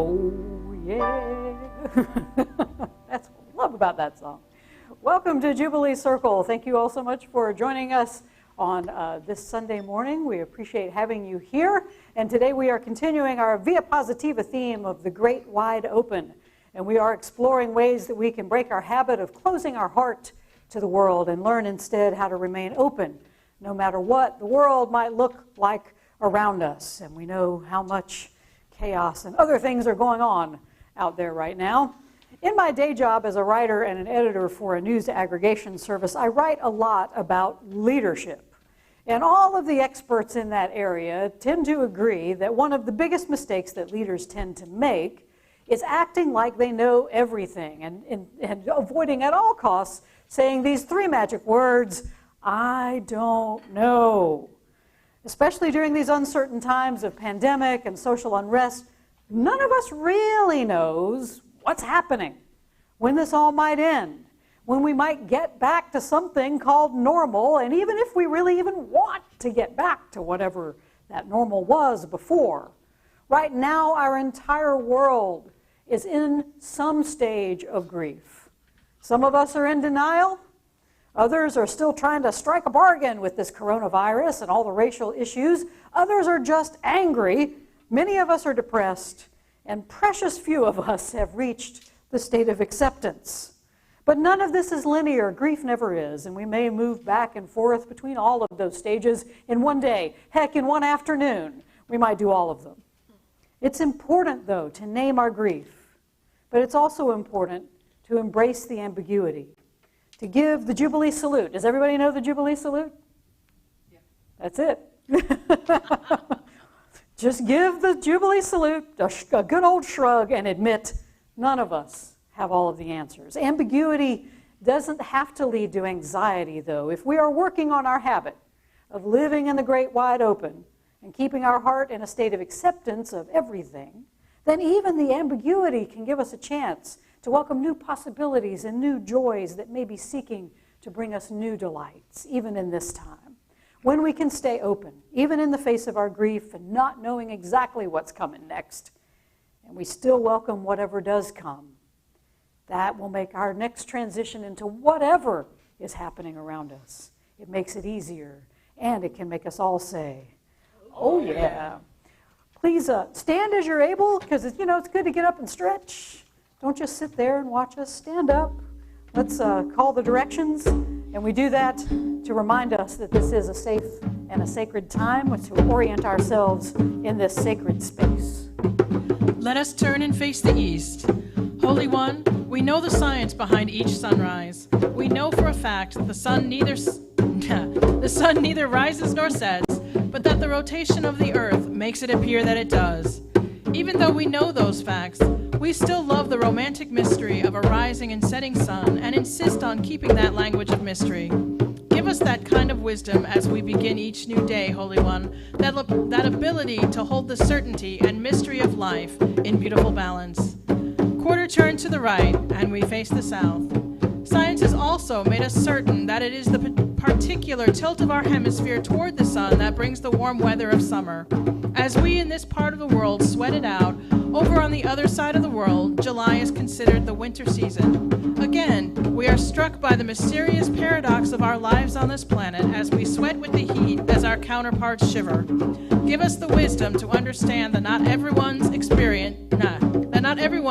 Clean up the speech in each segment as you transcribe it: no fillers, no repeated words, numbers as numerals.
Oh, yeah. That's what I love about that song. Welcome to Jubilee Circle. Thank you all so much for joining us on this Sunday morning. We appreciate having you here. And today we are continuing our Via Positiva theme of the Great Wide Open. And we are exploring ways that we can break our habit of closing our heart to the world and learn instead how to remain open, no matter what the world might look like around us. And we know how much chaos and other things are going on out there right now. In my day job as a writer and an editor for a news aggregation service, I write a lot about leadership. And all of the experts in that area tend to agree that one of the biggest mistakes that leaders tend to make is acting like they know everything and avoiding at all costs saying these three magic words, I don't know. Especially during these uncertain times of pandemic and social unrest, none of us really knows what's happening, when this all might end, when we might get back to something called normal, and even if we really even want to get back to whatever that normal was before. Right now, our entire world is in some stage of grief. Some of us are in denial. Others are still trying to strike a bargain with this coronavirus and all the racial issues. Others are just angry. Many of us are depressed, and precious few of us have reached the state of acceptance. But none of this is linear. Grief never is, and we may move back and forth between all of those stages in one day. Heck, in one afternoon, we might do all of them. It's important, though, to name our grief, but it's also important to embrace the ambiguity, to give the Jubilee salute. Does everybody know the Jubilee salute? Yeah. That's it. Just give the Jubilee salute, a good old shrug, and admit none of us have all of the answers. Ambiguity doesn't have to lead to anxiety, though. If we are working on our habit of living in the great wide open and keeping our heart in a state of acceptance of everything, then even the ambiguity can give us a chance to welcome new possibilities and new joys that may be seeking to bring us new delights, even in this time. When we can stay open, even in the face of our grief and not knowing exactly what's coming next, and we still welcome whatever does come, that will make our next transition into whatever is happening around us. It makes it easier, and it can make us all say, oh yeah. Please stand as you're able, because it's good to get up and stretch. Don't just sit there and watch us. Stand up. Let's call the directions. And we do that to remind us that this is a safe and a sacred time to orient ourselves in this sacred space. Let us turn and face the east. Holy One, we know the science behind each sunrise. We know for a fact that the sun neither rises nor sets, but that the rotation of the earth makes it appear that it does. Even though we know those facts, we still love the romantic mystery of a rising and setting sun and insist on keeping that language of mystery. Give us that kind of wisdom as we begin each new day, Holy One, that ability to hold the certainty and mystery of life in beautiful balance. Quarter turn to the right, and we face the south. Science has also made us certain that it is the particular tilt of our hemisphere toward the sun that brings the warm weather of summer. As we in this part of the world sweat it out, over on the other side of the world, July is considered the winter season. Again, we are struck by the mysterious paradox of our lives on this planet as we sweat with the heat as our counterparts shiver. Give us the wisdom to understand that not everyone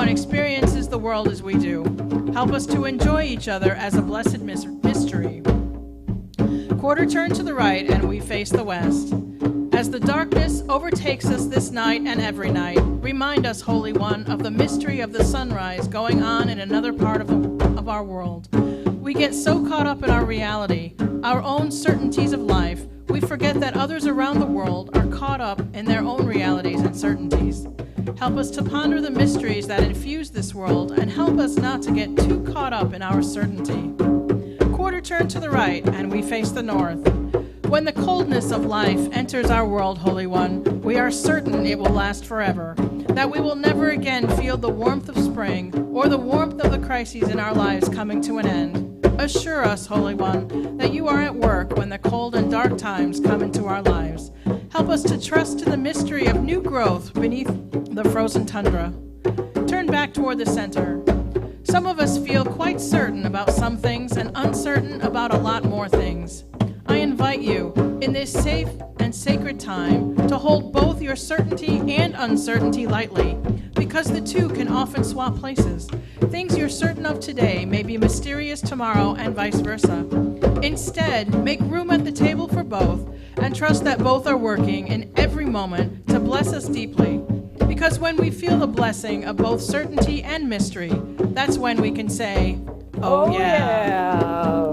experiences the world as we do. Help us to enjoy each other as a blessed mystery. Quarter turn to the right, and we face the west. As the darkness overtakes us this night and every night, remind us, Holy One, of the mystery of the sunrise going on in another part of our world. We get so caught up in our reality, our own certainties of life, we forget that others around the world are caught up in their own realities and certainties. Help us to ponder the mysteries that infuse this world and help us not to get too caught up in our certainty. Quarter turn to the right, and we face the north. When the coldness of life enters our world, Holy One, we are certain it will last forever, that we will never again feel the warmth of spring or the warmth of the crises in our lives coming to an end. Assure us, Holy One, that you are at work when the cold and dark times come into our lives. Help us to trust in the mystery of new growth beneath the frozen tundra. back toward the center. Some of us feel quite certain about some things and uncertain about a lot more things. I invite you, in this safe and sacred time, to hold both your certainty and uncertainty lightly, because the two can often swap places. Things you're certain of today may be mysterious tomorrow, and vice versa. Instead, make room at the table for both, and trust that both are working in every moment to bless us deeply. Because when we feel the blessing of both certainty and mystery, that's when we can say, oh yeah.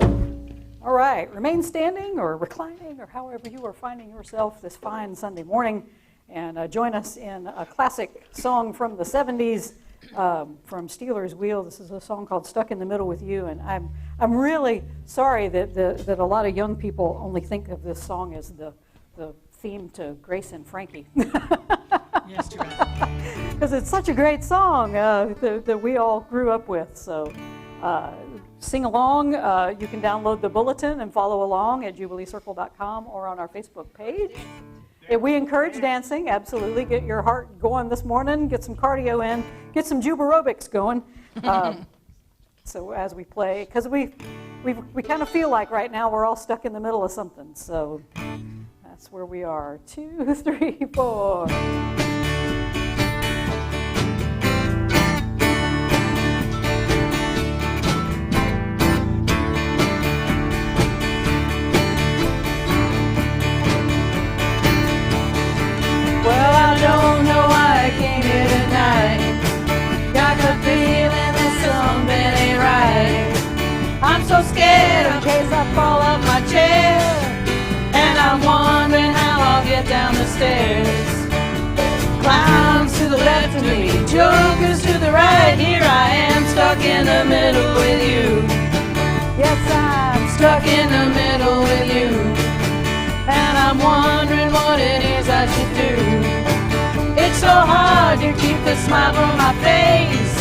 All right, remain standing or reclining or however you are finding yourself this fine Sunday morning, and join us in a classic song from the 70s from Steelers Wheel. This is a song called Stuck in the Middle with You, and I'm really sorry that a lot of young people only think of this song as the theme to Grace and Frankie. Yes, too bad. Because it's such a great song that we all grew up with. So sing along. You can download the bulletin and follow along at jubileecircle.com or on our Facebook page. We encourage dancing, absolutely. Get your heart going this morning, get some cardio in, get some Jubilee going. So as we play, because we kind of feel like right now we're all stuck in the middle of something. So that's where we are. 2, 3, 4. Well, I don't know why I came here tonight. Got the feeling that something ain't right. I'm so scared in case I fall off my chair, and I'm wondering how I'll get down the stairs. Clowns to the left of me, jokers to the right. Here I am, stuck in the middle with you. Yes, I'm stuck in the middle with you, and I'm wondering what it is I should do. It's so hard to keep the smile from my face,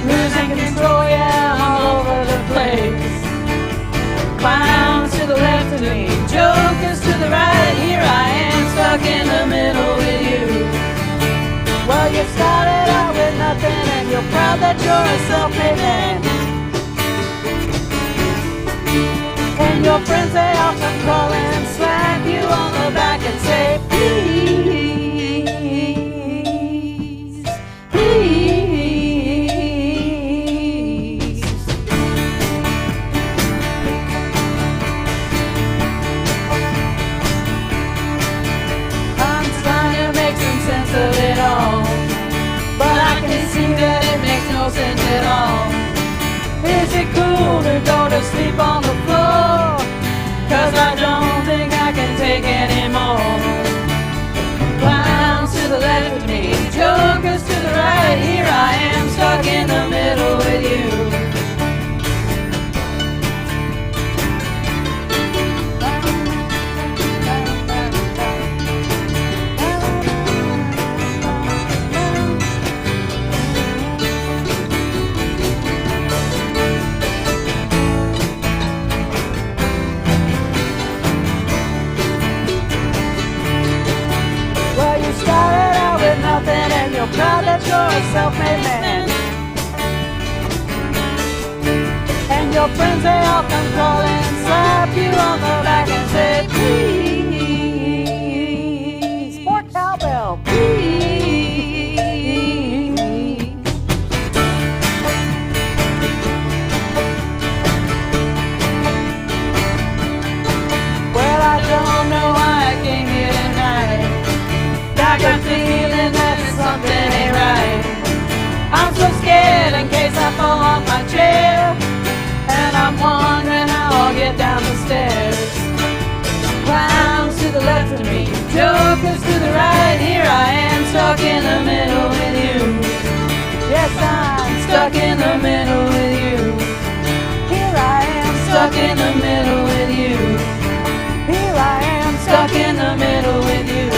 losing control, yeah, I'm all over the place. Clowns to the left of me, jokers to the right. Here I am, stuck in the middle with you. Well, you started out with nothing, and you're proud that you're a self-made man. And your friends, they often call and slap you on the back and say, please, please. I'm trying to make some sense of it all, but I can see that it makes no sense at all. Is it cool to go to sleep on the floor? 'Cause I don't think I can take anymore. Clowns to the left of me, jokers to the right. Here I am, stuck in the middle with you. Started out with nothing, and you're proud that you're a self-made man. And your friends, they often call and slap you on the back and say, please, more cowbell, please. Well, I don't know why I came here tonight. I got the feeling that something ain't right. I'm so scared in case I fall off my chair, and I'm wondering how I'll get down the stairs. Clowns to the left of me, jokers to the right. Here I am, stuck in the middle with you. Yes, I'm stuck in the middle with you. Here I am, stuck in the middle with you. Here I am, stuck in the middle with you.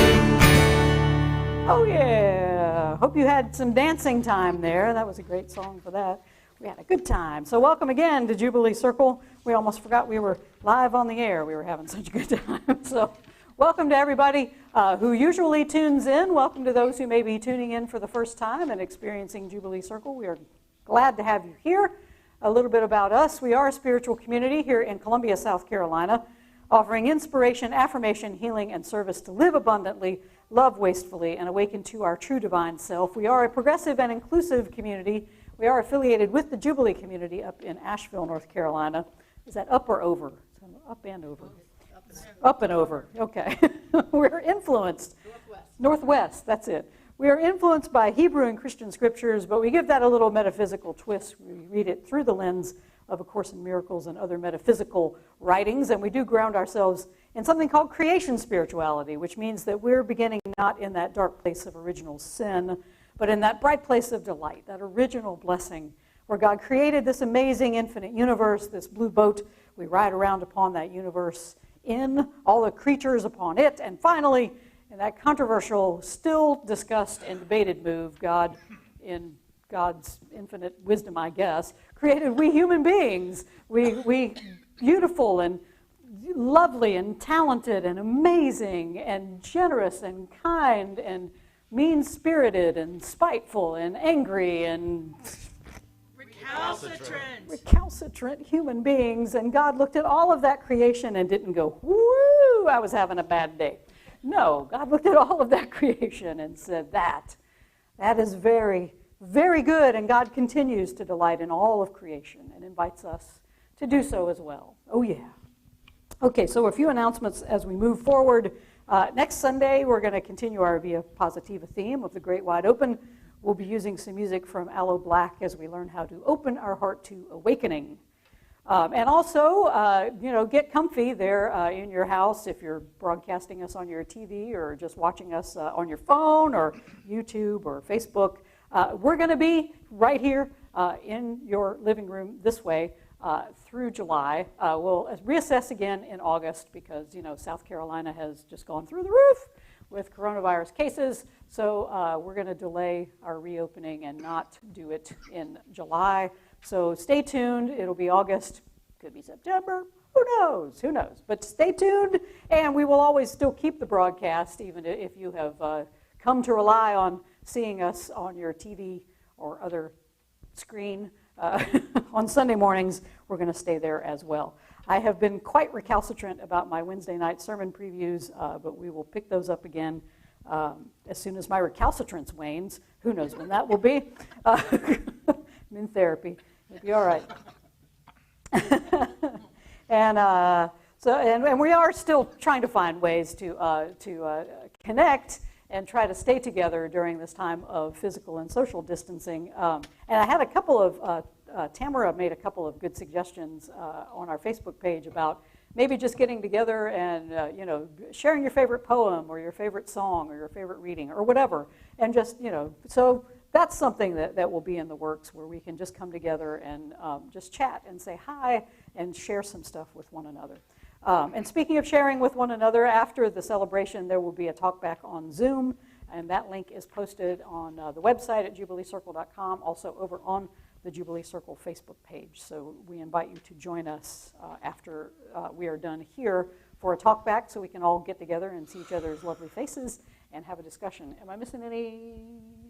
Oh yeah, hope you had some dancing time there. That was a great song for that. We had a good time. So welcome again to Jubilee Circle. We almost forgot we were live on the air. We were having such a good time. So Welcome to everybody who usually tunes in. Welcome to those who may be tuning in for the first time and experiencing Jubilee Circle. We are glad to have you here. A little bit about us. We are a spiritual community here in Columbia, South Carolina, offering inspiration, affirmation, healing, and service to live abundantly, love wastefully, and awaken to our true divine self. We are a progressive and inclusive community. We are affiliated with the Jubilee community up in Asheville, North Carolina. Is that up or over? Up and over. Up and over. Okay. We're influenced. Northwest, that's it. We are influenced by Hebrew and Christian scriptures, but we give that a little metaphysical twist. We read it through the lens of A Course in Miracles and other metaphysical writings, and we do ground ourselves in something called creation spirituality, which means that we're beginning not in that dark place of original sin, but in that bright place of delight, that original blessing where God created this amazing infinite universe, this blue boat. We ride around upon that universe in all the creatures upon it, and finally, in that controversial, still discussed and debated move, God, in God's infinite wisdom, I guess, created we human beings. We beautiful and lovely and talented and amazing and generous and kind and mean-spirited and spiteful and angry and recalcitrant human beings. And God looked at all of that creation and didn't go, woo, I was having a bad day. No, God looked at all of that creation and said, that is very, very good. And God continues to delight in all of creation and invites us to do so as well. Oh, yeah. Okay, so a few announcements as we move forward. Next Sunday, we're going to continue our Via Positiva theme of the Great Wide Open. We'll be using some music from Aloe Black as we learn how to open our heart to awakening. And also, get comfy there in your house if you're broadcasting us on your TV or just watching us on your phone or YouTube or Facebook. We're going to be right here in your living room this way through July. We'll reassess again in August because, South Carolina has just gone through the roof with coronavirus cases. So we're going to delay our reopening and not do it in July. So stay tuned. It'll be August. Could be September. Who knows? Who knows? But stay tuned, and we will always still keep the broadcast, even if you have come to rely on seeing us on your TV or other screen on Sunday mornings. We're going to stay there as well. I have been quite recalcitrant about my Wednesday night sermon previews, but we will pick those up again as soon as my recalcitrance wanes. Who knows when that will be? I'm in therapy. It'll be all right. And we are still trying to find ways to connect and try to stay together during this time of physical and social distancing. And I had a couple of Tamara made a couple of good suggestions on our Facebook page about maybe just getting together and sharing your favorite poem or your favorite song or your favorite reading or whatever, and just so that's something that will be in the works where we can just come together and just chat and say hi and share some stuff with one another. And speaking of sharing with one another, after the celebration there will be a talk back on Zoom, and that link is posted on the website at jubileecircle.com, also over on the Jubilee Circle Facebook page. So we invite you to join us after we are done here for a talk back so we can all get together and see each other's lovely faces and have a discussion. Am I missing any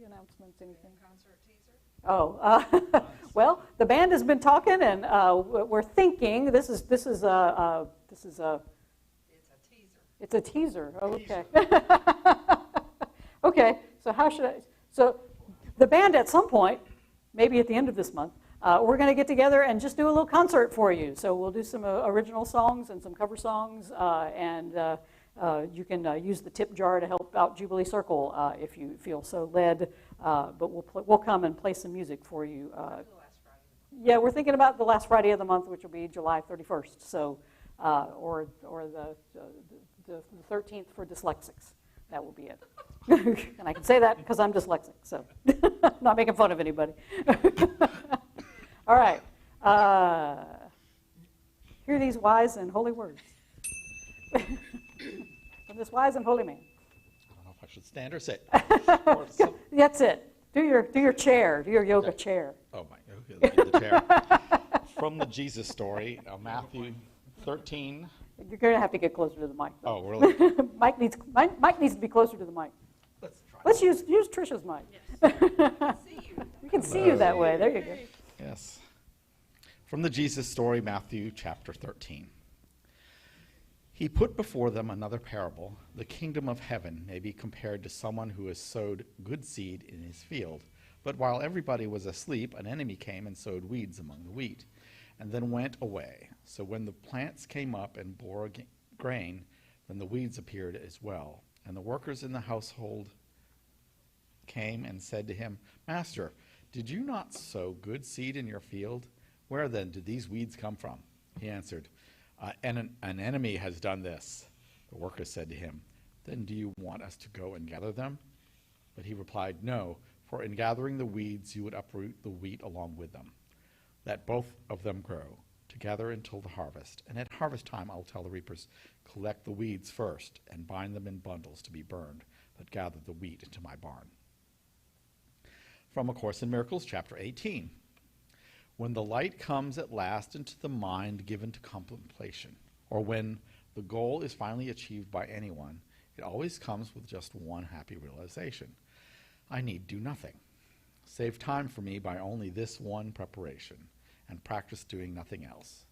announcements, anything? Concert teaser? Oh, well, the band has been talking, and we're thinking this is a It's a teaser. It's a teaser. Oh, okay. Okay. So how should I? So the band at some point, maybe at the end of this month, we're going to get together and just do a little concert for you. So we'll do some original songs and some cover songs, and you can use the tip jar to help out Jubilee Circle if you feel so led. But we'll come and play some music for you. Yeah, we're thinking about the last Friday of the month, which will be July 31st. So, or the 13th for dyslexics. That will be it. And I can say that because I'm dyslexic, so not making fun of anybody. All right. Hear these wise and holy words from this wise and holy man. I don't know if I should stand or sit. That's it. Do your chair. Do your yoga chair. Oh my, okay, the chair. From the Jesus story, Matthew 13, You're going to have to get closer to the mic, though. Oh, really? Mike needs to be closer to the mic. Let's try. Let's use Trisha's mic. We can see you that way. There you go. Yes. From the Jesus story, Matthew chapter 13. He put before them another parable. The kingdom of heaven may be compared to someone who has sowed good seed in his field. But while everybody was asleep, an enemy came and sowed weeds among the wheat, and then went away. So when the plants came up and bore grain, then the weeds appeared as well. And the workers in the household came and said to him, Master, did you not sow good seed in your field? Where then did these weeds come from? He answered, an enemy has done this. The workers said to him, Then do you want us to go and gather them? But he replied, No, for in gathering the weeds you would uproot the wheat along with them. Let both of them grow together until the harvest. And at harvest time I'll tell the reapers, Collect the weeds first and bind them in bundles to be burned, but gather the wheat into my barn. From A Course in Miracles, chapter 18. When the light comes at last into the mind given to contemplation, or when the goal is finally achieved by anyone, it always comes with just one happy realization. I need do nothing. Save time for me by only this one preparation, and practice doing nothing else.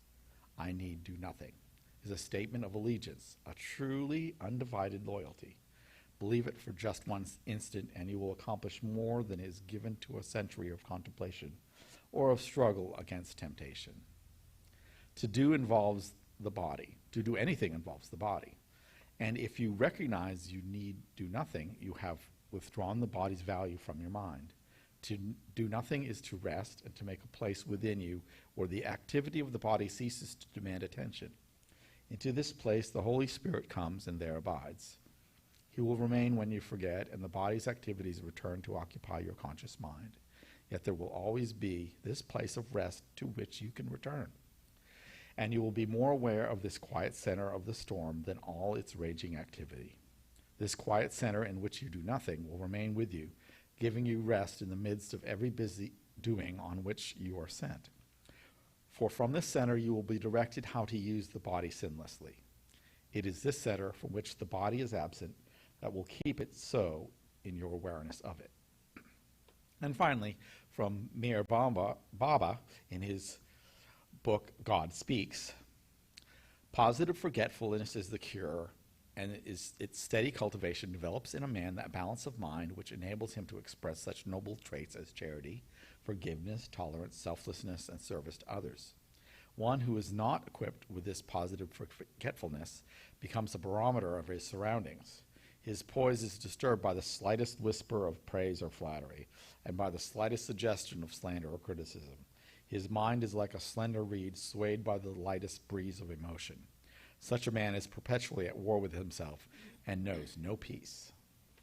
I need do nothing is a statement of allegiance, a truly undivided loyalty. Believe it for just one instant, and you will accomplish more than is given to a century of contemplation or of struggle against temptation. To do involves the body. To do anything involves the body. And if you recognize you need do nothing, you have withdrawn the body's value from your mind. To do nothing is to rest and to make a place within you where the activity of the body ceases to demand attention. Into this place the Holy Spirit comes and there abides. He will remain when you forget, and the body's activities return to occupy your conscious mind. Yet there will always be this place of rest to which you can return. And you will be more aware of this quiet center of the storm than all its raging activity. This quiet center in which you do nothing will remain with you, giving you rest in the midst of every busy doing on which you are sent. For from this center you will be directed how to use the body sinlessly. It is this center from which the body is absent that will keep it so in your awareness of it. And finally, from Mir Baba in his book, God Speaks, positive forgetfulness is the cure, and its steady cultivation develops in a man that balance of mind which enables him to express such noble traits as charity, forgiveness, tolerance, selflessness, and service to others. One who is not equipped with this positive forgetfulness becomes a barometer of his surroundings. His poise is disturbed by the slightest whisper of praise or flattery, and by the slightest suggestion of slander or criticism. His mind is like a slender reed swayed by the lightest breeze of emotion. Such a man is perpetually at war with himself and knows no peace.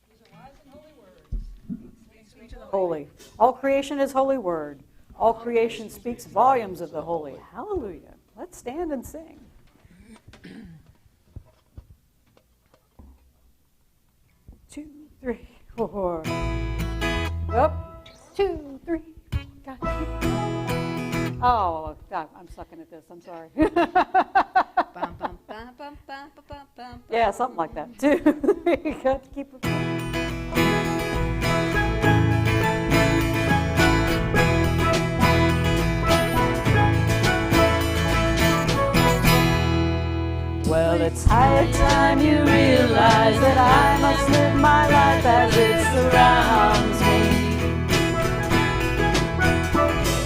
These are wise and holy words. Speak to the Holy. All creation is holy word. All creation speaks volumes of the holy. Hallelujah. Let's stand and sing. 2, 3, 4. Up. 2, 3. God, oh, God, I'm sucking at this. I'm sorry. Bum, bum, bum, bum, bum, bum, bum, Yeah, something like that. 2, 3. Got to keep it. Well, it's high time you realize that I must live my life as it surrounds me.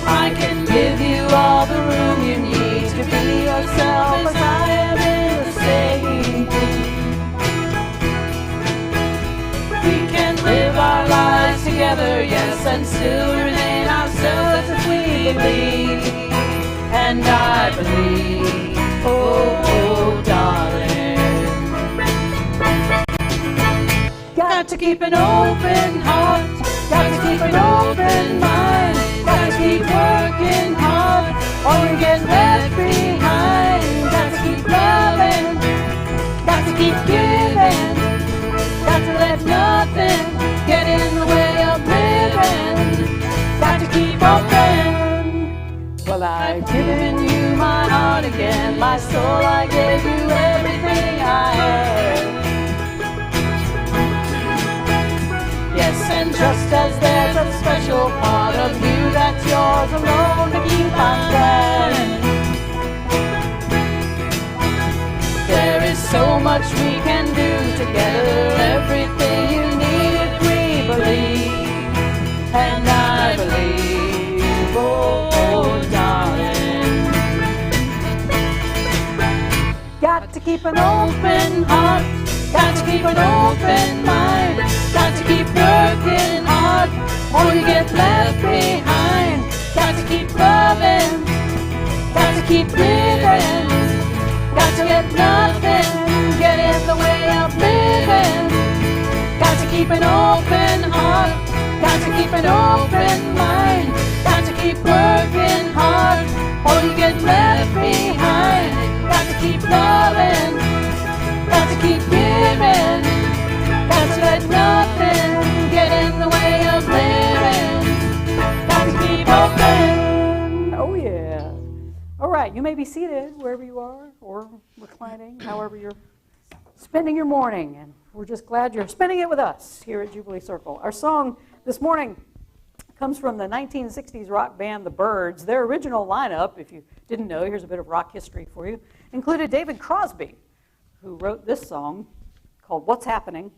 I can give you all the room you need to be yourself as I am in the same thing. We can live our lives together, yes, and still remain ourselves as we believe. And I believe, oh, darling. Got to keep an open heart, got to keep an open mind, got to keep working hard, or we get left behind. Got to keep loving, got to keep giving, got to let nothing get in the way of living. Got to keep open. Well, I've given you my heart again, my soul I gave you. just as there's a special part of you that's yours alone to keep on playing. There is so much we can do together, everything you need if we believe, and I believe, oh darling. Got to keep an open heart, got to keep an open mind, got to keep working hard, or you get left behind. Got to keep loving, got to keep living, got to let nothing get in the way of living. Got to keep an open heart, got to keep an open mind, got to keep working hard, or you get left behind. Got to keep loving, got to keep giving, got to let nothing get in the way of living. Got to keep open. Oh, yeah. All right, you may be seated wherever you are or reclining, however you're spending your morning. And we're just glad you're spending it with us here at Jubilee Circle. Our song this morning comes from the 1960s rock band The Byrds. Their original lineup, if you didn't know, here's a bit of rock history for you, included David Crosby, who wrote this song called What's Happening,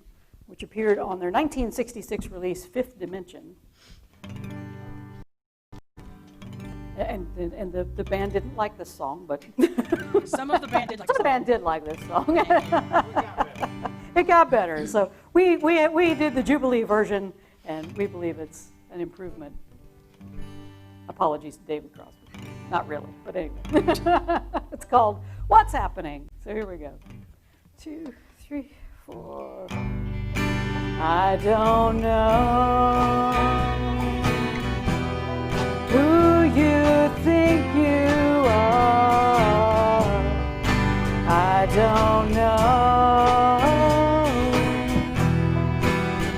which appeared on their 1966 release, Fifth Dimension. And the band didn't like this song, but Some of the band did like the band did like this song. It got better. So we did the Jubilee version, and we believe it's an improvement. Apologies to David Crosby. Not really, but anyway. It's called What's Happening? So here we go. 2, 3, 4. I don't know who you think you are. I don't know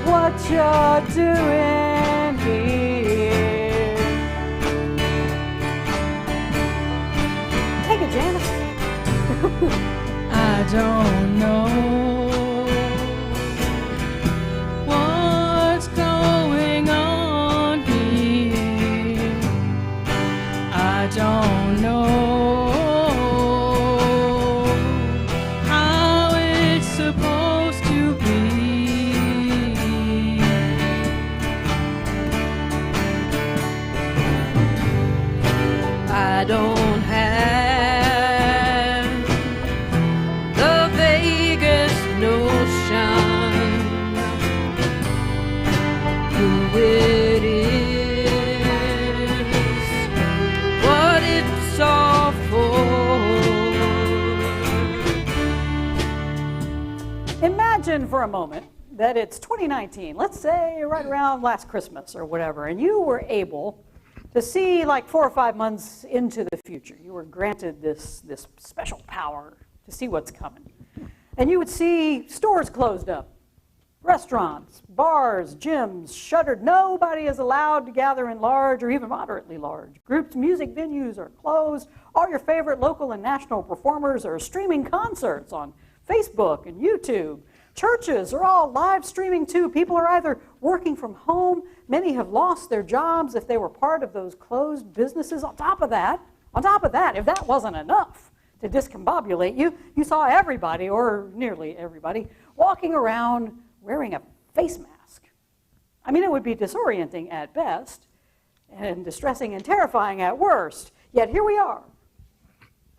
what you're doing here. Take it, Janice. I don't know what's going on here. I don't know how it's supposed to be. I don't have the vaguest notion who it is, what it's all for. Imagine for a moment that it's 2019, let's say right around last Christmas or whatever, and you were able to see like 4 or 5 months into the future. You were granted this special power to see what's coming. And you would see stores closed up, restaurants, bars, gyms shuttered. Nobody is allowed to gather in large or even moderately large groups. Music venues are closed. All your favorite local and national performers are streaming concerts on Facebook and YouTube. Churches are all live streaming too. People are either working from home. Many have lost their jobs if they were part of those closed businesses. On top of that, if that wasn't enough to discombobulate you, you saw everybody, or nearly everybody, walking around wearing a face mask. I mean, it would be disorienting at best and distressing and terrifying at worst. Yet here we are,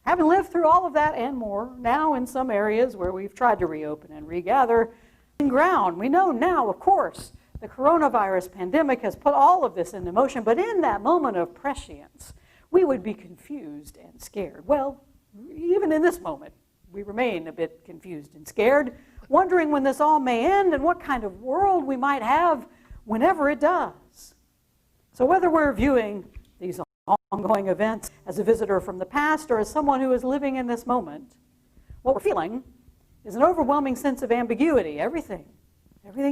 having lived through all of that and more, now in some areas where we've tried to reopen and regather in ground. We know now, of course, the coronavirus pandemic has put all of this into motion, but in that moment of prescience, we would be confused and scared. Well, even in this moment, we remain a bit confused and scared, wondering when this all may end and what kind of world we might have whenever it does. So whether we're viewing these ongoing events as a visitor from the past or as someone who is living in this moment, what we're feeling is an overwhelming sense of ambiguity. Everything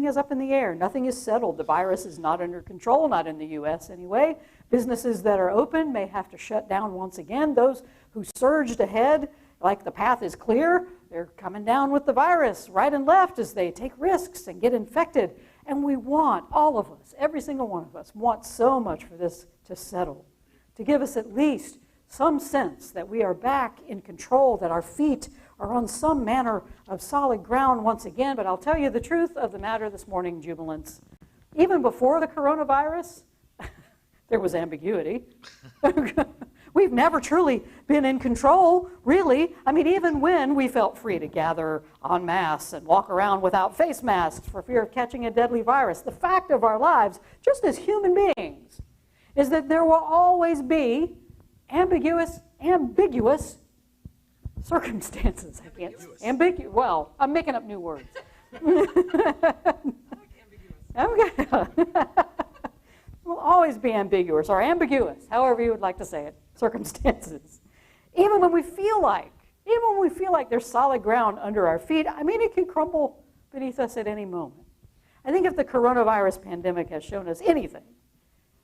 is up in the air. Nothing is settled. The virus is not under control, not in the U.S. anyway. Businesses that are open may have to shut down once again. Those who surged ahead, like the path is clear, they're coming down with the virus right and left as they take risks and get infected. And we want, all of us, every single one of us, want so much for this to settle, to give us at least some sense that we are back in control, that our feet are on some manner of solid ground once again. But I'll tell you the truth of the matter this morning, Jubilants. Even before the coronavirus, there was ambiguity. We've never truly been in control, really. I mean, even when we felt free to gather en masse and walk around without face masks for fear of catching a deadly virus, the fact of our lives, just as human beings, is that there will always be ambiguous circumstances. I can't. Ambiguous. Well, I'm making up new words. Will always be ambiguous, or ambiguous, however you would like to say it, circumstances. Even when we feel like there's solid ground under our feet, I mean, it can crumble beneath us at any moment. I think if the coronavirus pandemic has shown us anything,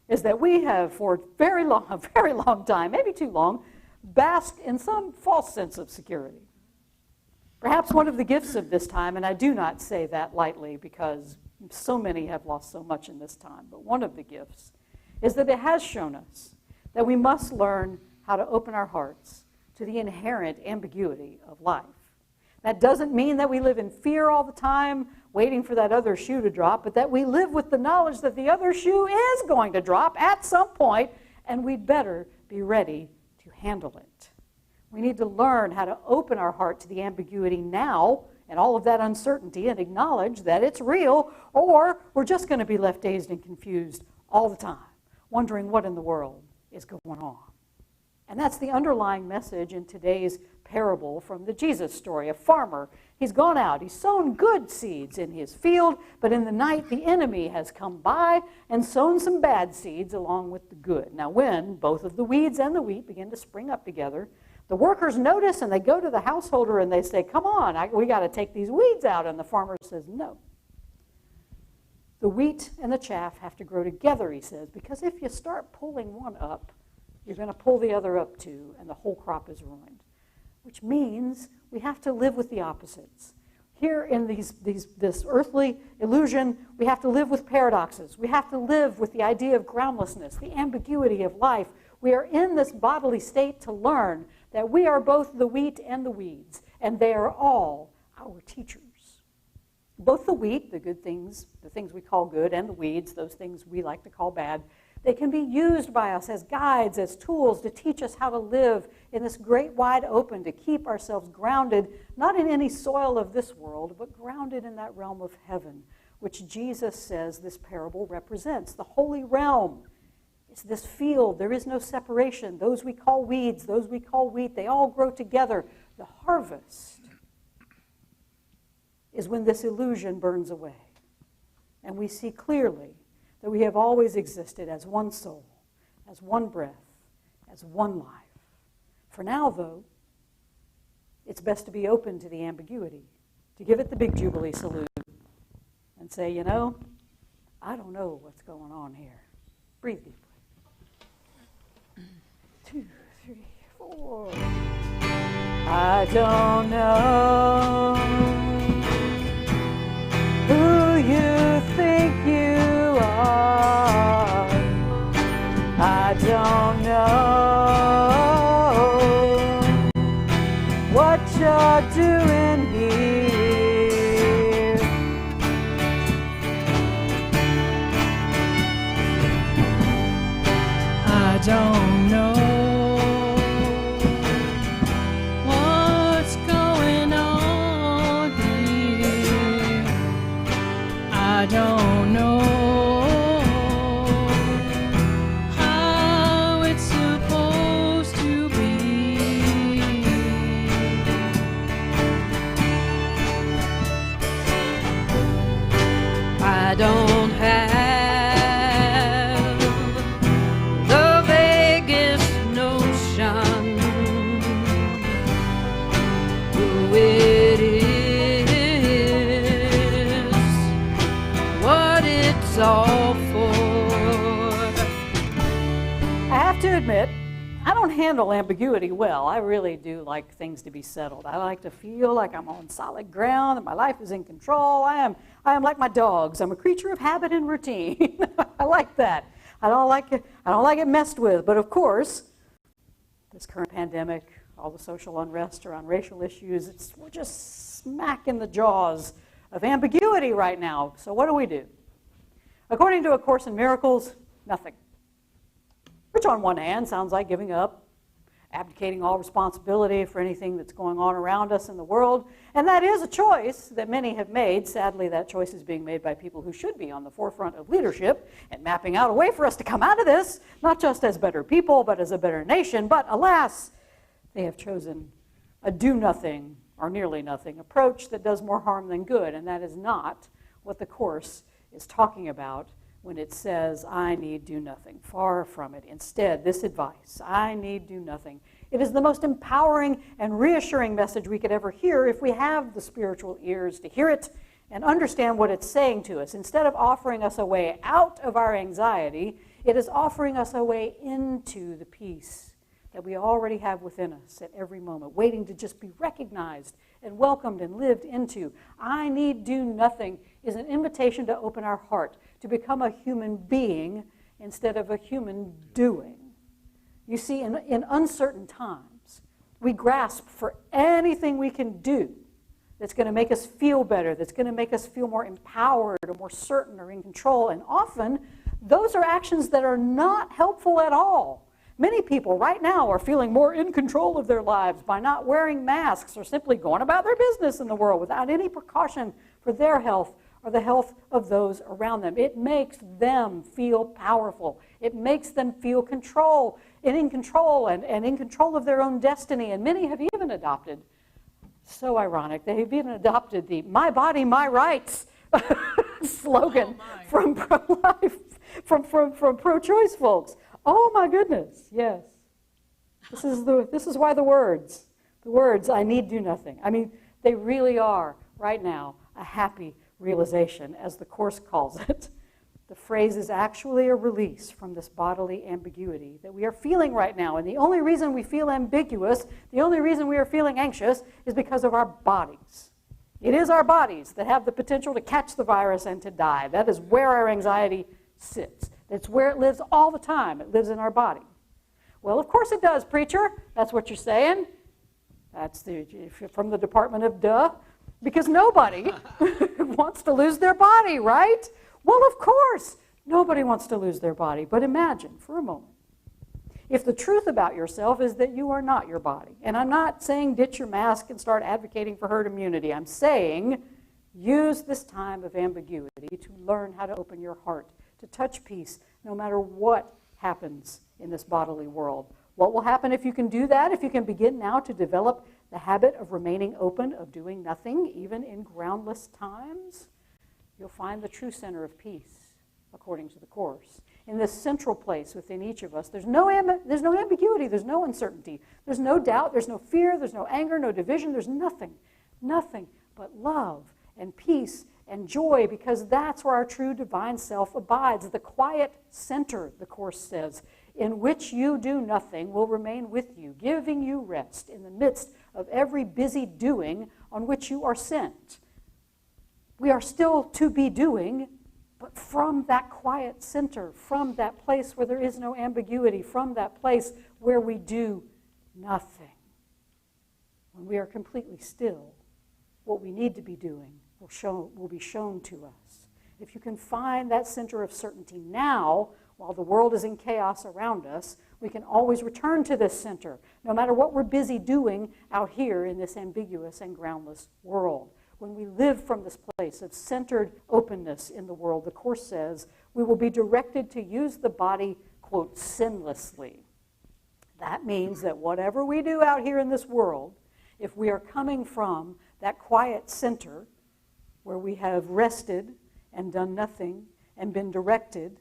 is that we have for a very long time, maybe too long, basked in some false sense of security. Perhaps one of the gifts of this time, and I do not say that lightly because so many have lost so much in this time, but one of the gifts is that it has shown us that we must learn how to open our hearts to the inherent ambiguity of life. That doesn't mean that we live in fear all the time, waiting for that other shoe to drop, but that we live with the knowledge that the other shoe is going to drop at some point, and we'd better be ready to handle it. We need to learn how to open our heart to the ambiguity now and all of that uncertainty and acknowledge that it's real, or we're just going to be left dazed and confused all the time, wondering what in the world is going on. And that's the underlying message in today's parable from the Jesus story. A farmer, he's gone out, he's sown good seeds in his field, but in the night the enemy has come by and sown some bad seeds along with the good. Now when both of the weeds and the wheat begin to spring up together, the workers notice and they go to the householder and they say, come on, we got to take these weeds out. And the farmer says, no. The wheat and the chaff have to grow together, he says, because if you start pulling one up, you're going to pull the other up too, and the whole crop is ruined. Which means we have to live with the opposites. Here in this earthly illusion, we have to live with paradoxes. We have to live with the idea of groundlessness, the ambiguity of life. We are in this bodily state to learn that we are both the wheat and the weeds, and they are all our teachers. Both the wheat, the good things, the things we call good, and the weeds, those things we like to call bad, they can be used by us as guides, as tools to teach us how to live in this great wide open, to keep ourselves grounded, not in any soil of this world, but grounded in that realm of heaven, which Jesus says this parable represents. The holy realm is this field. There is no separation. Those we call weeds, those we call wheat, they all grow together. The harvest is when this illusion burns away, and we see clearly that we have always existed as one soul, as one breath, as one life. For now, though, it's best to be open to the ambiguity, to give it the big Jubilee salute and say, you know, I don't know what's going on here. Breathe deeply. 2, 3, 4. I don't know who you think you are. I don't know what you're doing here. I don't know what's going on here. I don't know how it's supposed to be. I don't have the vaguest notion who it is, what it's all for. I have to admit, I don't handle ambiguity well. I really do like things to be settled. I like to feel like I'm on solid ground and my life is in control. I am like my dogs. I'm a creature of habit and routine. I like that. I don't like it messed with. But of course, this current pandemic, all the social unrest around racial issues, we're just smack in the jaws of ambiguity right now. So what do? According to A Course in Miracles, nothing. Which on one hand sounds like giving up, abdicating all responsibility for anything that's going on around us in the world. And that is a choice that many have made. Sadly, that choice is being made by people who should be on the forefront of leadership and mapping out a way for us to come out of this, not just as better people, but as a better nation. But alas, they have chosen a do-nothing or nearly nothing approach that does more harm than good. And that is not what the Course is talking about when it says, I need do nothing. Far from it. Instead, this advice, I need do nothing. It is the most empowering and reassuring message we could ever hear if we have the spiritual ears to hear it and understand what it's saying to us. Instead of offering us a way out of our anxiety, it is offering us a way into the peace that we already have within us at every moment, waiting to just be recognized and welcomed and lived into. I need do nothing is an invitation to open our heart, to become a human being instead of a human doing. You see, in uncertain times, we grasp for anything we can do that's going to make us feel better, that's going to make us feel more empowered or more certain or in control. And often, those are actions that are not helpful at all. Many people right now are feeling more in control of their lives by not wearing masks or simply going about their business in the world without any precaution for their health or the health of those around them. It makes them feel powerful. It makes them feel in control and in control of their own destiny. And many have even adopted, so ironic, they have even adopted the my body, my rights slogan from pro-life, from pro-choice folks. Oh my goodness, yes. This is why the words, I need do nothing. I mean, they really are, right now, a happy realization, as the Course calls it. The phrase is actually a release from this bodily ambiguity that we are feeling right now. And the only reason we feel ambiguous, the only reason we are feeling anxious, is because of our bodies. It is our bodies that have the potential to catch the virus and to die. That is where our anxiety sits. It's where it lives all the time. It lives in our body. Well, of course it does, preacher. That's what you're saying. That's from the Department of Duh. Because nobody wants to lose their body, right? Well, of course, nobody wants to lose their body. But imagine for a moment, if the truth about yourself is that you are not your body. And I'm not saying ditch your mask and start advocating for herd immunity. I'm saying use this time of ambiguity to learn how to open your heart, to touch peace, no matter what happens in this bodily world. What will happen if you can do that, if you can begin now to develop the habit of remaining open, of doing nothing, even in groundless times? You'll find the true center of peace, according to the Course. In this central place within each of us, there's no ambiguity, there's no uncertainty, there's no doubt, there's no fear, there's no anger, no division, there's nothing but love and peace and joy, because that's where our true divine self abides. The quiet center, the Course says, in which you do nothing will remain with you, giving you rest in the midst of every busy doing on which you are sent. We are still to be doing, but from that quiet center, from that place where there is no ambiguity, from that place where we do nothing. When we are completely still, what we need to be doing will be shown to us. If you can find that center of certainty now, while the world is in chaos around us, we can always return to this center, no matter what we're busy doing out here in this ambiguous and groundless world. When we live from this place of centered openness in the world, the Course says, we will be directed to use the body, quote, sinlessly. That means that whatever we do out here in this world, if we are coming from that quiet center where we have rested and done nothing and been directed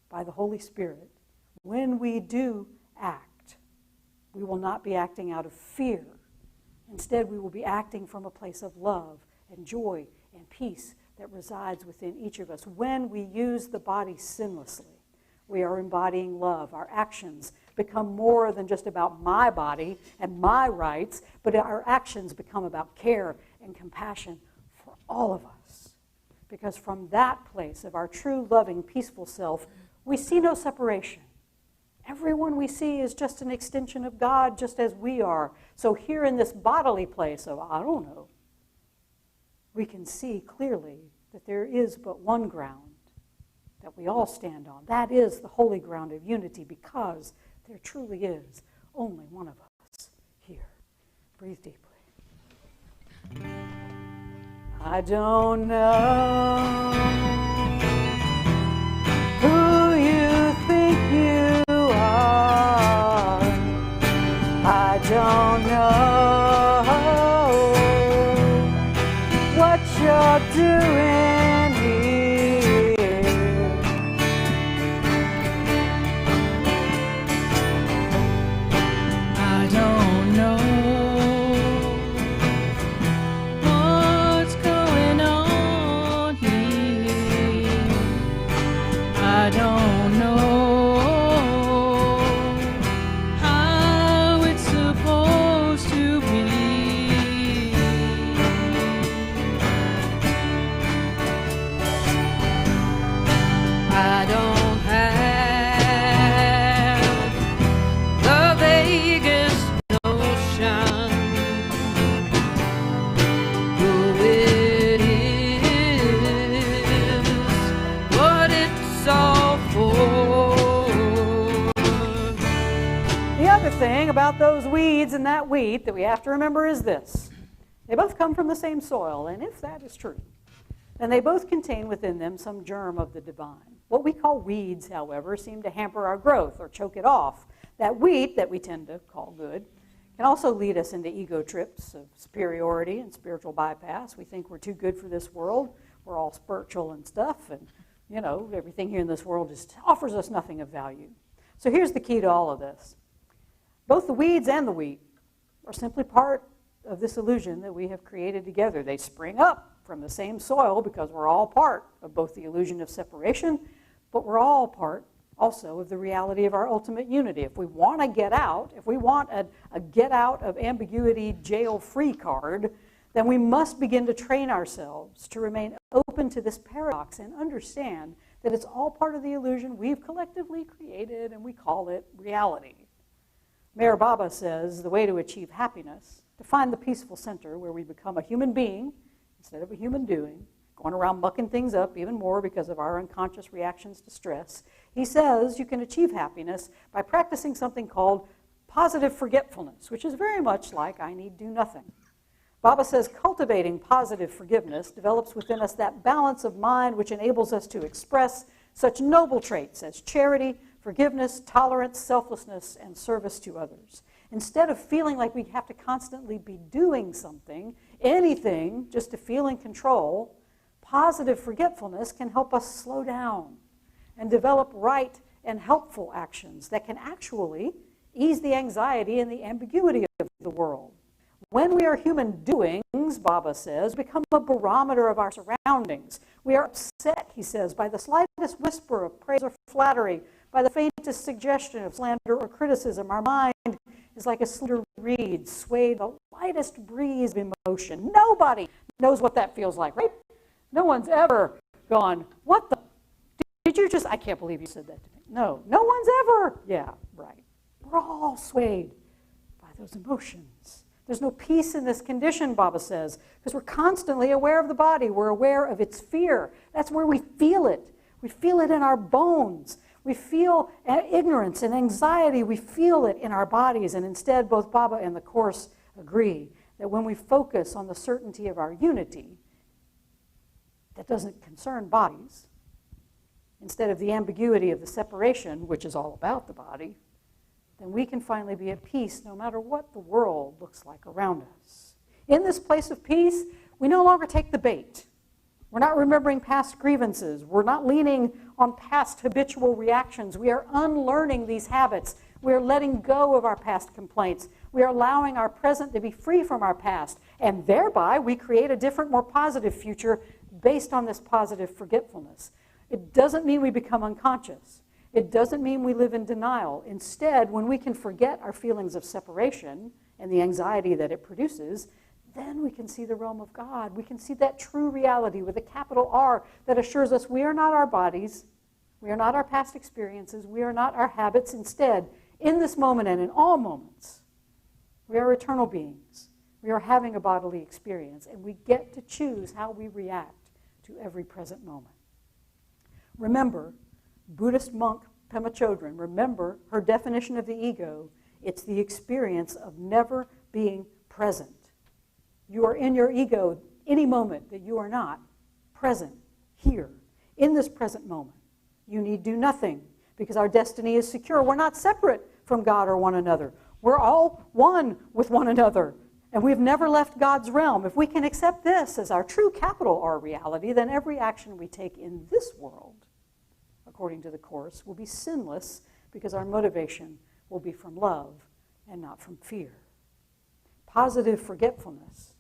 by the Holy Spirit, when we do act, we will not be acting out of fear. Instead, we will be acting from a place of love and joy and peace that resides within each of us. When we use the body sinlessly, we are embodying love. Our actions become more than just about my body and my rights, but our actions become about care and compassion for all of us. Because from that place of our true, loving, peaceful self, we see no separation. Everyone we see is just an extension of God, just as we are. So here in this bodily place of, I don't know, we can see clearly that there is but one ground that we all stand on. That is the holy ground of unity, because there truly is only one of us here. Breathe deeply. I don't know who you think you are. I don't know what you're doing here. I don't know what's going on here. I don't know how it's supposed to be. I don't have the vaguest notion who it is, what it's all for. The other thing about those weeds and that wheat that we have to remember is this. They both come from the same soil, and if that is true, then they both contain within them some germ of the divine. What we call weeds, however, seem to hamper our growth or choke it off. That wheat that we tend to call good can also lead us into ego trips of superiority and spiritual bypass. We think we're too good for this world. We're all spiritual and stuff, and everything here in this world just offers us nothing of value. So here's the key to all of this. Both the weeds and the wheat are simply part of this illusion that we have created together. They spring up from the same soil because we're all part of both the illusion of separation, but we're all part also of the reality of our ultimate unity. If we want to get out, if we want a get out of ambiguity jail-free card, then we must begin to train ourselves to remain open to this paradox and understand that it's all part of the illusion we've collectively created, and we call it reality. Mayor Baba says the way to achieve happiness, to find the peaceful center where we become a human being instead of a human doing, going around mucking things up even more because of our unconscious reactions to stress. He says you can achieve happiness by practicing something called positive forgetfulness, which is very much like I need do nothing. Baba says cultivating positive forgiveness develops within us that balance of mind which enables us to express such noble traits as charity, forgiveness, tolerance, selflessness, and service to others. Instead of feeling like we have to constantly be doing something, anything, just to feel in control, positive forgetfulness can help us slow down and develop right and helpful actions that can actually ease the anxiety and the ambiguity of the world. When we are human doings, Baba says, become a barometer of our surroundings. We are upset, he says, by the slightest whisper of praise or flattery, by the faintest suggestion of slander or criticism. Our mind is like a slender reed swayed by the lightest breeze of emotion. Nobody knows what that feels like, right? No one's ever gone, what the, did you just, I can't believe you said that to me. No one's ever, yeah, right. We're all swayed by those emotions. There's no peace in this condition, Baba says, because we're constantly aware of the body. We're aware of its fear. That's where we feel it. We feel it in our bones. We feel ignorance and anxiety. We feel it in our bodies. And instead, both Baba and the Course agree that when we focus on the certainty of our unity, that doesn't concern bodies, instead of the ambiguity of the separation, which is all about the body, then we can finally be at peace no matter what the world looks like around us. In this place of peace, we no longer take the bait. We're not remembering past grievances. We're not leaning on past habitual reactions. We are unlearning these habits. We are letting go of our past complaints. We are allowing our present to be free from our past. And thereby, we create a different, more positive future based on this positive forgetfulness. It doesn't mean we become unconscious. It doesn't mean we live in denial. Instead, when we can forget our feelings of separation and the anxiety that it produces, then we can see the realm of God. We can see that true reality with a capital R that assures us we are not our bodies, we are not our past experiences, we are not our habits. Instead, in this moment and in all moments, we are eternal beings. We are having a bodily experience, and we get to choose how we react to every present moment. Remember, Buddhist monk Pema Chodron, remember her definition of the ego. It's the experience of never being present. You are in your ego any moment that you are not present here, in this present moment. You need do nothing because our destiny is secure. We're not separate from God or one another. We're all one with one another, and we've never left God's realm. If we can accept this as our true capital R reality, then every action we take in this world, according to the Course, will be sinless because our motivation will be from love and not from fear. Positive forgetfulness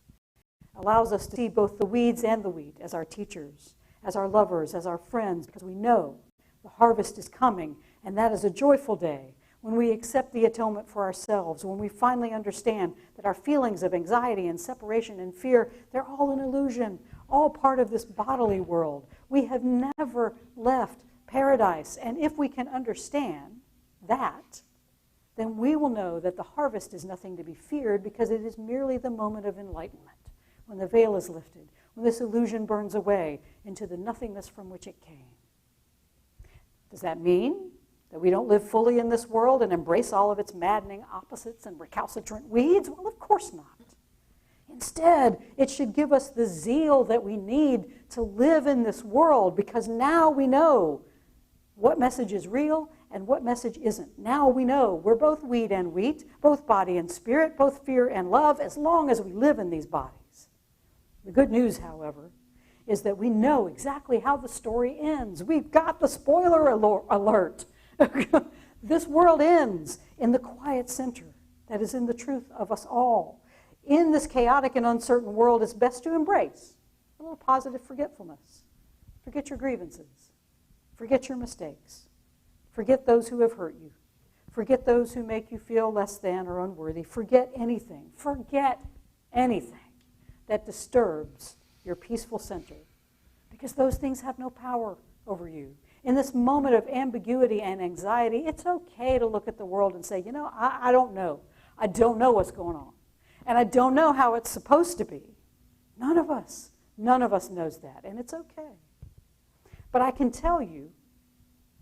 allows us to see both the weeds and the wheat as our teachers, as our lovers, as our friends, because we know the harvest is coming, and that is a joyful day when we accept the atonement for ourselves, when we finally understand that our feelings of anxiety and separation and fear, they're all an illusion, all part of this bodily world. We have never left paradise, and if we can understand that, then we will know that the harvest is nothing to be feared because it is merely the moment of enlightenment, when the veil is lifted, when this illusion burns away into the nothingness from which it came. Does that mean that we don't live fully in this world and embrace all of its maddening opposites and recalcitrant weeds? Well, of course not. Instead, it should give us the zeal that we need to live in this world, because now we know what message is real and what message isn't. Now we know we're both weed and wheat, both body and spirit, both fear and love, as long as we live in these bodies. The good news, however, is that we know exactly how the story ends. We've got the spoiler alert. This world ends in the quiet center that is in the truth of us all. In this chaotic and uncertain world, it's best to embrace a little positive forgetfulness. Forget your grievances. Forget your mistakes. Forget those who have hurt you. Forget those who make you feel less than or unworthy. Forget anything that disturbs your peaceful center, because those things have no power over you. In this moment of ambiguity and anxiety, it's okay to look at the world and say, I don't know. I don't know what's going on. And I don't know how it's supposed to be. None of us knows that, and it's okay. But I can tell you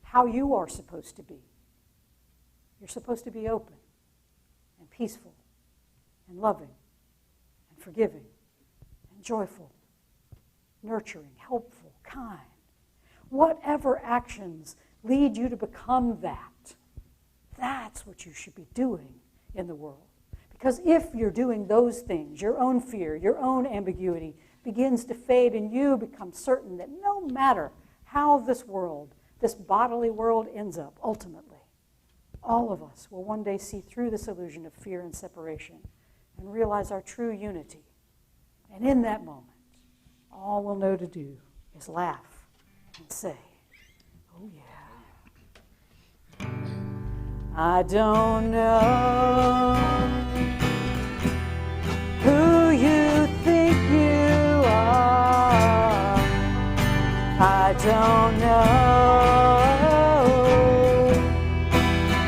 how you are supposed to be. You're supposed to be open and peaceful and loving and forgiving and joyful, nurturing, helpful, kind. Whatever actions lead you to become that, that's what you should be doing in the world. Because if you're doing those things, your own fear, your own ambiguity begins to fade, and you become certain that no matter how this world, this bodily world ends up, ultimately, all of us will one day see through this illusion of fear and separation and realize our true unity. And in that moment, all we'll know to do is laugh and say, oh yeah. I don't know who you think you are. I don't know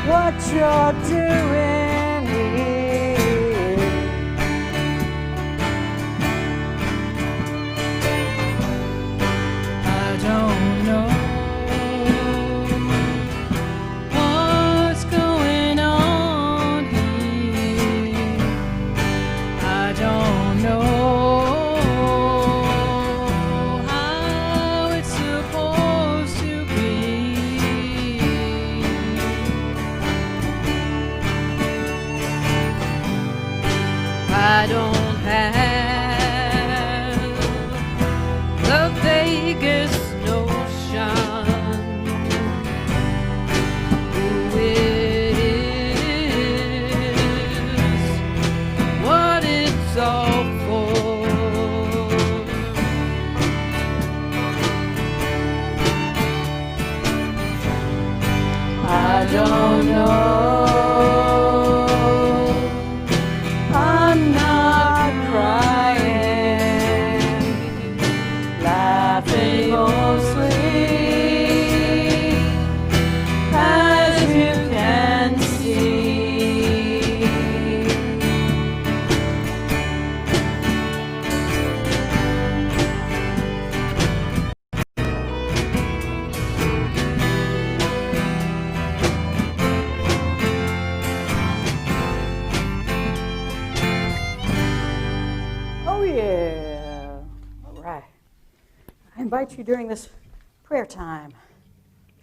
what you're doing here. I don't know what's going on here. I don't know how it's supposed to be. I don't have the vaguest notion who it is, what it's all for. yeah. All right. I invite you during this prayer time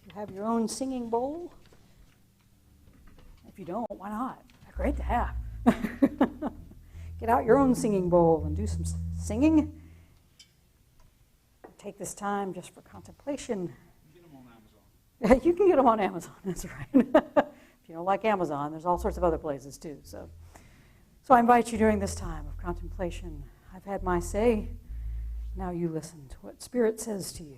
to have your own singing bowl. If you don't, why not? They're great to have. Get out your own singing bowl and do some singing. Take this time just for contemplation. You can get them on Amazon. You can get them on Amazon, that's right. If you don't like Amazon, there's all sorts of other places too. So I invite you during this time of contemplation. I've had my say. Now you listen to what Spirit says to you.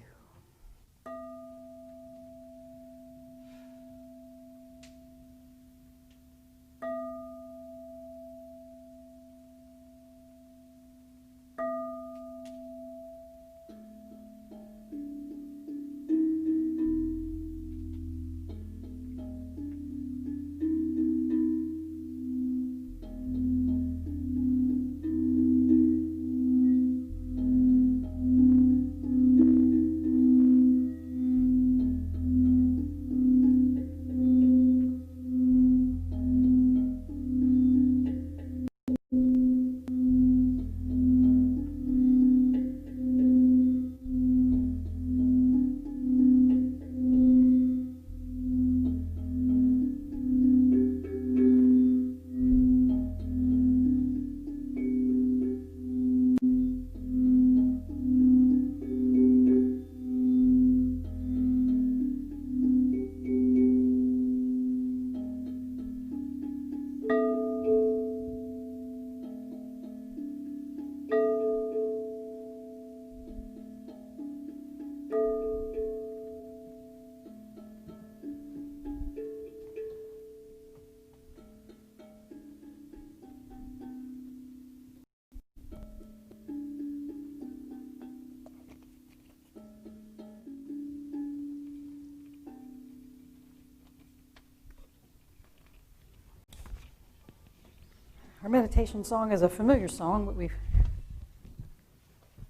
Our meditation song is a familiar song, but we've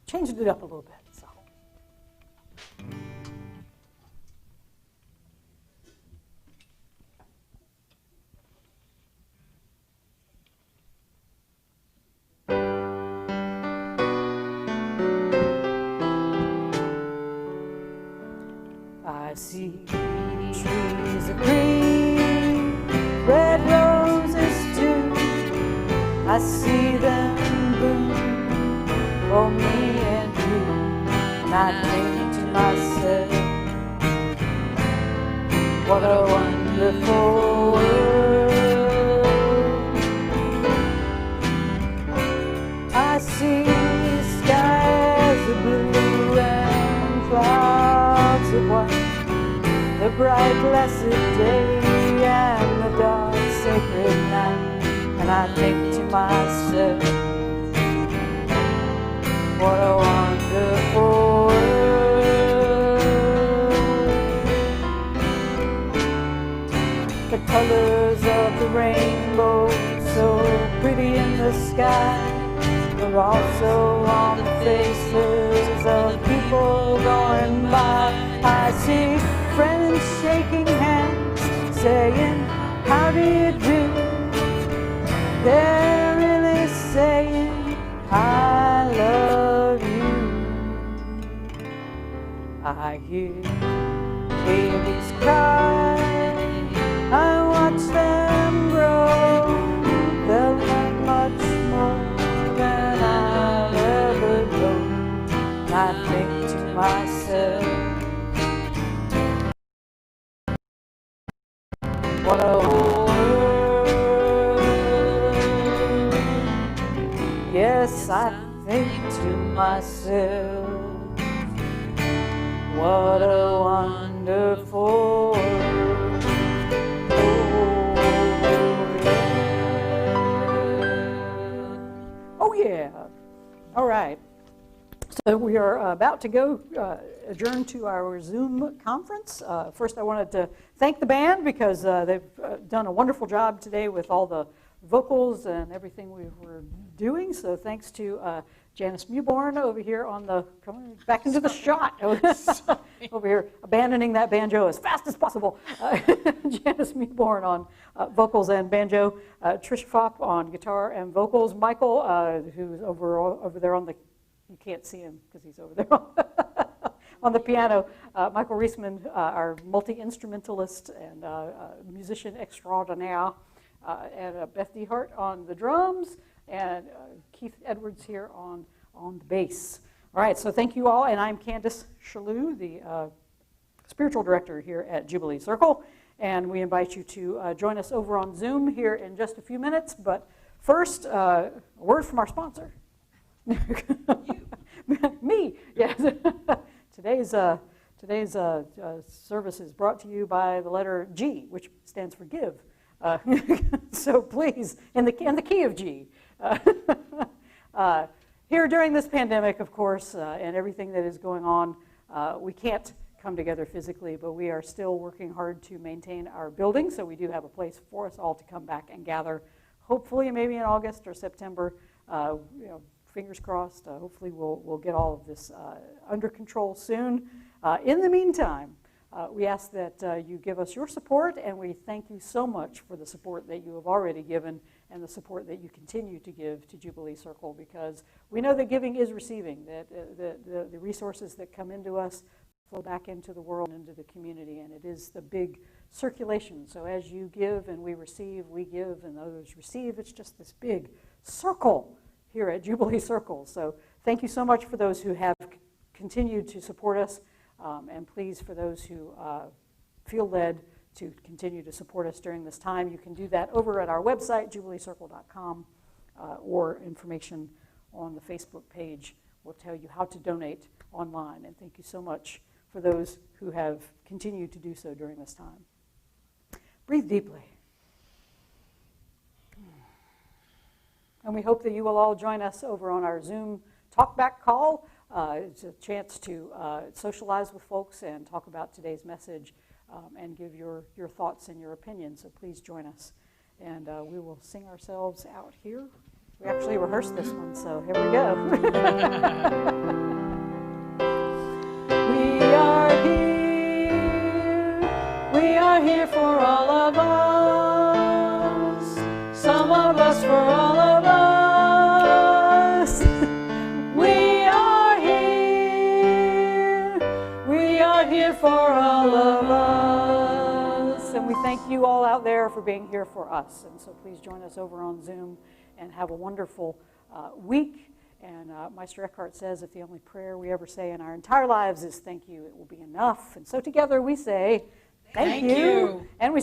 changed it up a little bit. So. I see trees of green, red roses too. I see them bloom for me and you, and I think to myself, what a wonderful world. I see skies of blue and clouds of white, the bright blessed day and the dark sacred night. And I think to myself, what a wonderful world. The colors of the rainbow, so pretty in the sky, are also on the faces of people going by. I see friends shaking hands, saying, how do you do? They're really saying, I love you. I hear babies cry, I watch them grow. They'll learn much more than I'll ever know. And I think to myself, what a world. Yes, I think to myself, what a wonderful world. Oh yeah. All right. So we are about to go adjourn to our Zoom conference. First, I wanted to thank the band because they've done a wonderful job today with all the vocals and everything we were doing. So thanks to Janice Mewborn over here on the, coming back into the shot, over here abandoning that banjo as fast as possible. Janice Mewborn on vocals and banjo, Trish Fopp on guitar and vocals, Michael, who's over there on the, you can't see him because he's over there on the piano, Michael Reisman, our multi-instrumentalist and musician extraordinaire, and Beth DeHart on the drums, and Keith Edwards here on the bass. All right, so thank you all, and I'm Candace Shalou, the spiritual director here at Jubilee Circle, and we invite you to join us over on Zoom here in just a few minutes, but first, a word from our sponsor. Me, yes. Today's service is brought to you by the letter G, which stands for give. So please, in the key of G. Here during this pandemic, of course, and everything that is going on, we can't come together physically, but we are still working hard to maintain our building, so we do have a place for us all to come back and gather, hopefully maybe in August or September. Fingers crossed. Hopefully we'll get all of this under control soon. In the meantime, we ask that you give us your support, and we thank you so much for the support that you have already given and the support that you continue to give to Jubilee Circle, because we know that giving is receiving, that the resources that come into us flow back into the world, into the community, and it is the big circulation. So as you give and we receive, we give and others receive. It's just this big circle here at Jubilee Circle. So thank you so much for those who have continued to support us, and please, for those who feel led to continue to support us during this time, you can do that over at our website, jubileecircle.com, or information on the Facebook page will tell you how to donate online. And thank you so much for those who have continued to do so during this time. Breathe deeply. And we hope that you will all join us over on our Zoom talkback call. It's a chance to socialize with folks and talk about today's message and give your thoughts and your opinions. So please join us. And we will sing ourselves out here. We actually rehearsed this one, so here we go. We are here for all of us. Some of us for all of us. We are here for all of us. And we thank you all out there for being here for us. And so please join us over on Zoom and have a wonderful week. And Meister Eckhart says, if the only prayer we ever say in our entire lives is thank you, it will be enough. And so together we say, thank you. And we